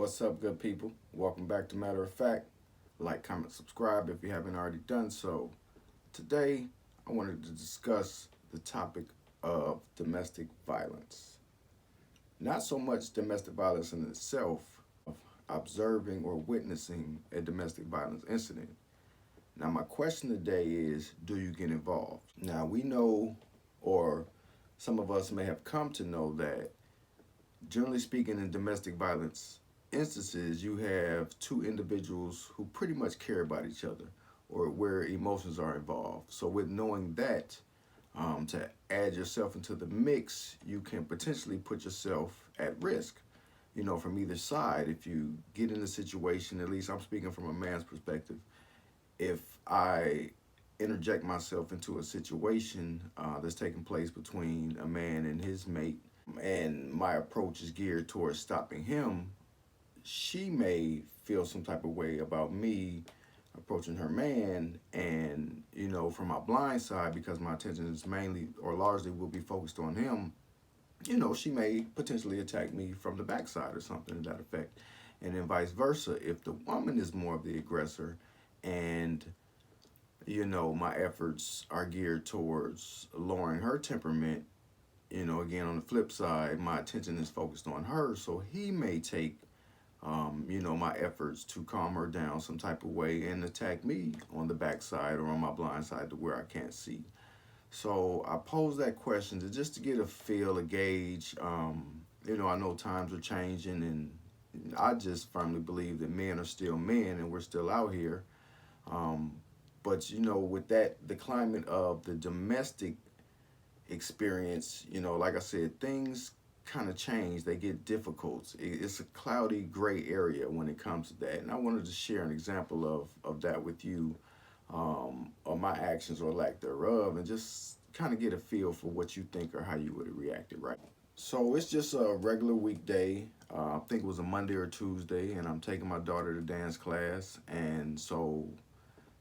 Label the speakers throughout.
Speaker 1: What's up, good people? Welcome back to Matter of Fact. Like, comment, subscribe if you haven't already done so. Today, I wanted to discuss the topic of domestic violence. Not so much domestic violence in itself, observing or witnessing a domestic violence incident. Now, my question today is, do you get involved? Now, we know, or some of us may have come to know that, generally speaking, in domestic violence instances, you have two individuals who pretty much care about each other or where emotions are involved. So, with knowing that, to add yourself into the mix, you can potentially put yourself at risk, from either side. If you get in a situation, at least I'm speaking from a man's perspective, if I interject myself into a situation that's taking place between a man and his mate, and my approach is geared towards stopping him, she may feel some type of way about me approaching her man. And from my blind side, because my attention is mainly or largely will be focused on him, she may potentially attack me from the backside or something to that effect. And then vice versa, if the woman is more of the aggressor and my efforts are geared towards lowering her temperament, again, on the flip side, my attention is focused on her, so he may take my efforts to calm her down some type of way and attack me on the backside or on my blind side to where I can't see. So I pose that question just to get a feel, a gauge. I know times are changing, and I just firmly believe that men are still men and we're still out here. But with that, the climate of the domestic experience, like I said, things kind of change. They get difficult. It's a cloudy gray area when it comes to that. And I wanted to share an example of that with you, of my actions or lack thereof, and just kind of get a feel for what you think or how you would have reacted, right? So it's just a regular weekday. I think it was a Monday or Tuesday, and I'm taking my daughter to dance class. And so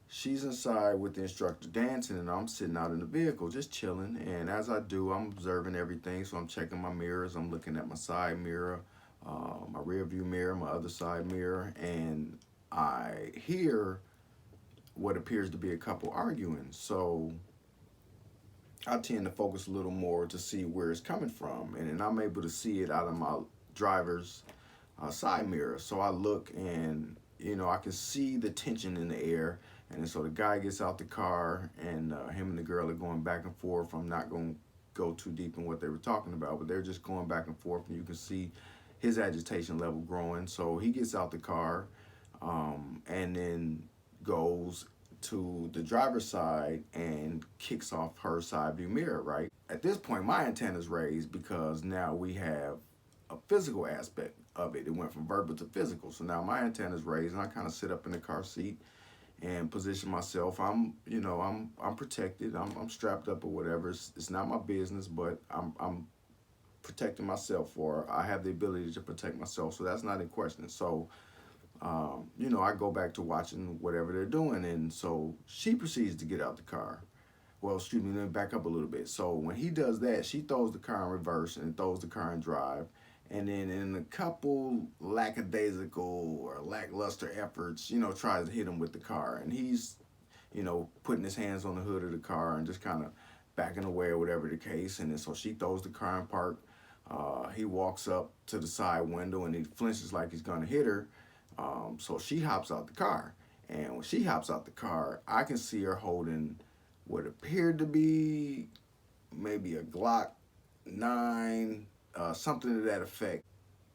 Speaker 1: she's inside with the instructor dancing, and I'm sitting out in the vehicle just chilling. And as I do, I'm observing everything. So I'm checking my mirrors. I'm looking at my side mirror, my rear view mirror, my other side mirror, and I hear what appears to be a couple arguing. So I tend to focus a little more to see where it's coming from, and then I'm able to see it out of my driver's side mirror. So I look, and I can see the tension in the air. And so the guy gets out the car, and him and the girl are going back and forth. I'm not going to go too deep in what they were talking about, but they're just going back and forth, and you can see his agitation level growing. So he gets out the car, and then goes to the driver's side and kicks off her side view mirror, right? At this point, my antenna's raised because now we have a physical aspect of it. It went from verbal to physical. So now my antenna's raised, and I kind of sit up in the car seat and position myself. I'm protected. I'm strapped up or whatever. It's not my business, but I'm protecting myself, or I have the ability to protect myself. So that's not in question. So, I go back to watching whatever they're doing, and so she proceeds to get out the car. Well, excuse me, let me back up a little bit. So when he does that, she throws the car in reverse and throws the car in drive. And then in a couple lackadaisical or lackluster efforts, tries to hit him with the car. And he's, putting his hands on the hood of the car and just kind of backing away or whatever the case. And then so she throws the car in park. He walks up to the side window and he flinches like he's going to hit her. So she hops out the car. And when she hops out the car, I can see her holding what appeared to be maybe a Glock 9, something to that effect,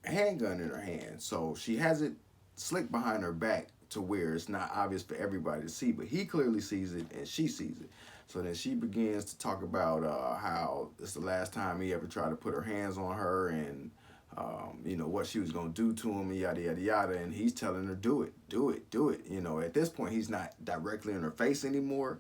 Speaker 1: a handgun in her hand. So she has it slicked behind her back to where it's not obvious for everybody to see, but he clearly sees it and she sees it. So then she begins to talk about how it's the last time he ever tried to put her hands on her, and what she was going to do to him, and yada, yada, yada. And he's telling her, do it, do it, do it. At this point, he's not directly in her face anymore.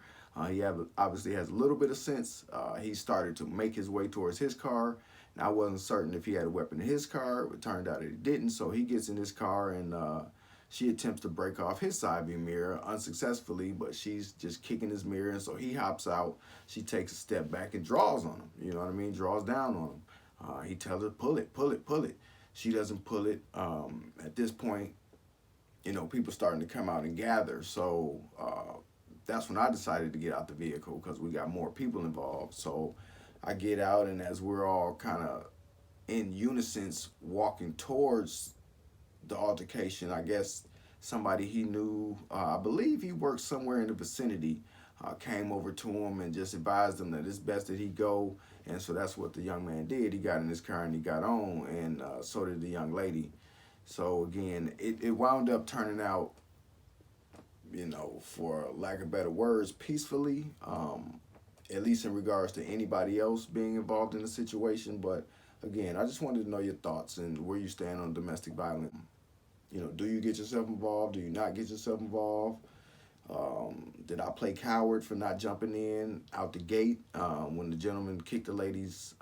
Speaker 1: He obviously has a little bit of sense. He started to make his way towards his car. And I wasn't certain if he had a weapon in his car. It turned out that he didn't. So he gets in his car, and she attempts to break off his side view mirror unsuccessfully, but she's just kicking his mirror. And so he hops out. She takes a step back and draws on him. You know what I mean? Draws down on him. He tells her, pull it, pull it, pull it. She doesn't pull it. At this point, people starting to come out and gather. So that's when I decided to get out the vehicle because we got more people involved. So I get out, and as we're all kind of in unison walking towards the altercation, I guess somebody he knew, I believe he worked somewhere in the vicinity, came over to him and just advised him that it's best that he go. And so that's what the young man did. He got in his car and he got on, and so did the young lady. So again, it wound up turning out, for lack of better words, peacefully, at least in regards to anybody else being involved in the situation. But again, I just wanted to know your thoughts and where you stand on domestic violence. Do you get yourself involved? Do you not get yourself involved? Did I play coward for not jumping in out the gate when the gentleman kicked the lady's,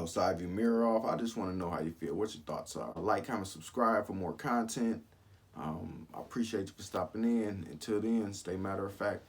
Speaker 1: side view mirror off? I just want to know how you feel. What your thoughts are. Like, comment, subscribe for more content. I appreciate you for stopping in. Until then, stay matter of fact.